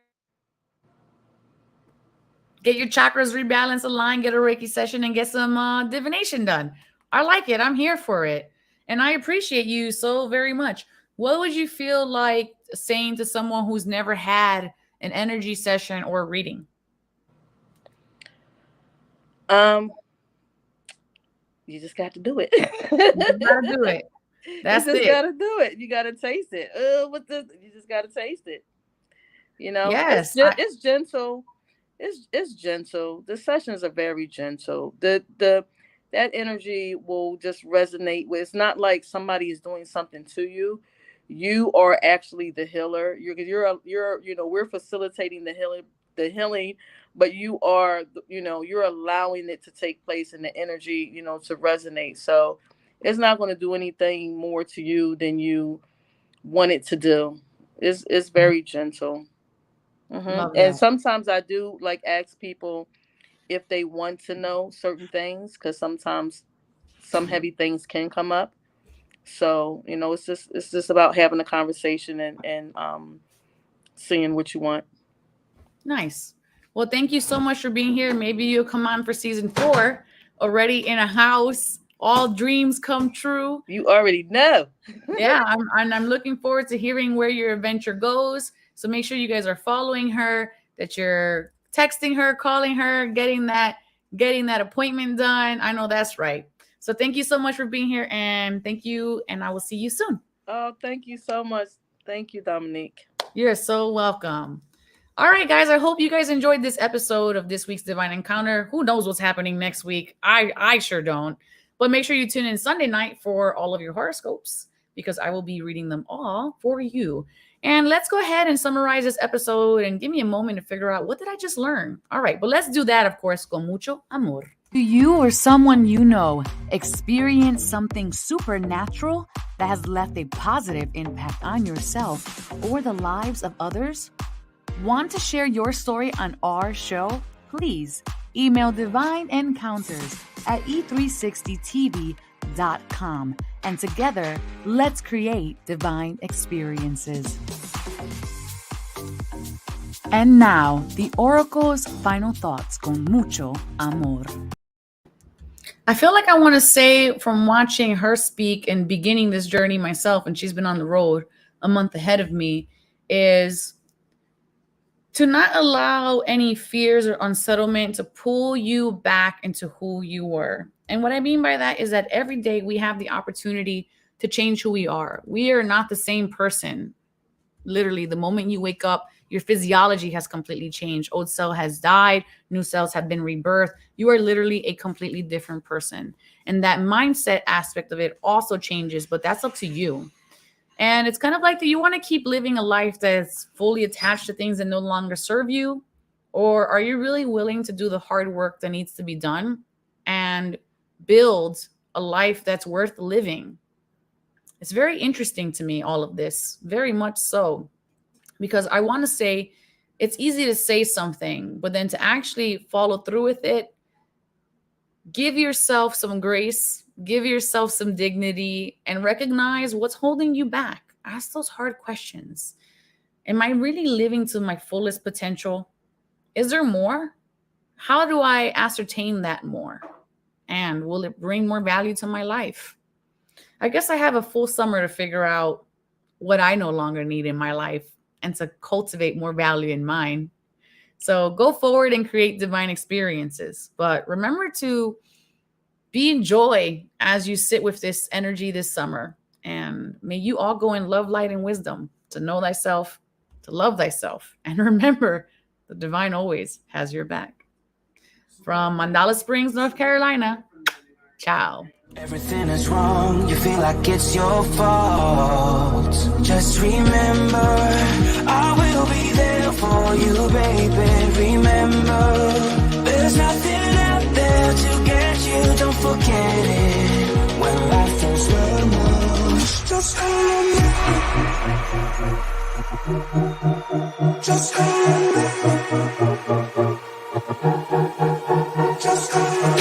[SPEAKER 3] get your chakras rebalanced, aligned, get a Reiki session, and get some divination done. I like it. I'm here for it. And I appreciate you so very much. What would you feel like saying to someone who's never had an energy session or a reading?
[SPEAKER 4] um you just got to do it.
[SPEAKER 3] You just gotta do it.
[SPEAKER 4] You
[SPEAKER 3] That's
[SPEAKER 4] just
[SPEAKER 3] it.
[SPEAKER 4] gotta do it. You gotta taste it. You just gotta taste it.
[SPEAKER 3] Yes.
[SPEAKER 4] It's gentle. It's gentle. The sessions are very gentle. The that energy will just resonate with. It's not like somebody is doing something to you. You are actually the healer. We're facilitating the the healing, but you are, you're allowing it to take place and the energy, to resonate. So it's not going to do anything more to you than you want it to do. It's very gentle.
[SPEAKER 3] Love
[SPEAKER 4] And
[SPEAKER 3] that.
[SPEAKER 4] sometimes I do like ask people if they want to know certain things, because sometimes some heavy things can come up. So it's just about having a conversation and seeing what you want.
[SPEAKER 3] Nice. Well, thank you so much for being here. Maybe you'll come on for season 4, already in a house. All dreams come true.
[SPEAKER 4] You already know.
[SPEAKER 3] Yeah, I'm looking forward to hearing where your adventure goes. So make sure you guys are following her, that you're texting her, calling her, getting that appointment done. I know that's right. So thank you so much for being here, and thank you, and I will see you soon.
[SPEAKER 4] Oh, thank you so much. Thank you, Dominique.
[SPEAKER 3] You're so welcome. All right, guys, I hope you guys enjoyed this episode of this week's Divine Encounter. Who knows what's happening next week? I sure don't. But make sure you tune in Sunday night for all of your horoscopes, because I will be reading them all for you. And let's go ahead and summarize this episode and give me a moment to figure out, what did I just learn? All right, but let's do that, of course, con mucho amor. Do you or someone you know experience something supernatural that has left a positive impact on yourself or the lives of others? Want to share your story on our show? Please email Divine Encounters at e360tv.com, and together, let's create divine experiences. And now, the Oracle's final thoughts con mucho amor. I feel like I want to say, from watching her speak and beginning this journey myself, and she's been on the road a month ahead of me, is to not allow any fears or unsettlement to pull you back into who you were. And what I mean by that is that every day we have the opportunity to change who we are. We are not the same person. Literally, the moment you wake up, your physiology has completely changed. Old cell has died. New cells have been rebirthed. You are literally a completely different person. And that mindset aspect of it also changes, but that's up to you. And it's kind of like, do you want to keep living a life that's fully attached to things that no longer serve you? Or are you really willing to do the hard work that needs to be done and build a life that's worth living? It's very interesting to me, all of this, very much so, because I want to say it's easy to say something, but then to actually follow through with it, give yourself some grace, give yourself some dignity, and recognize what's holding you back. Ask those hard questions. Am I really living to my fullest potential? Is there more? How do I ascertain that more? And will it bring more value to my life? I guess I have a full summer to figure out what I no longer need in my life and to cultivate more value in mine. So go forward and create divine experiences. But remember to be in joy as you sit with this energy this summer. And may you all go in love, light, and wisdom to know thyself, to love thyself. And remember, the divine always has your back. From Mandala Springs, North Carolina, ciao.
[SPEAKER 2] Everything is wrong, you feel like it's your fault. Just remember, I will be there for you, baby. Remember, there's nothing out there to get you, don't forget it. When life feels normal, just hold on. Just hold on. Just hold on.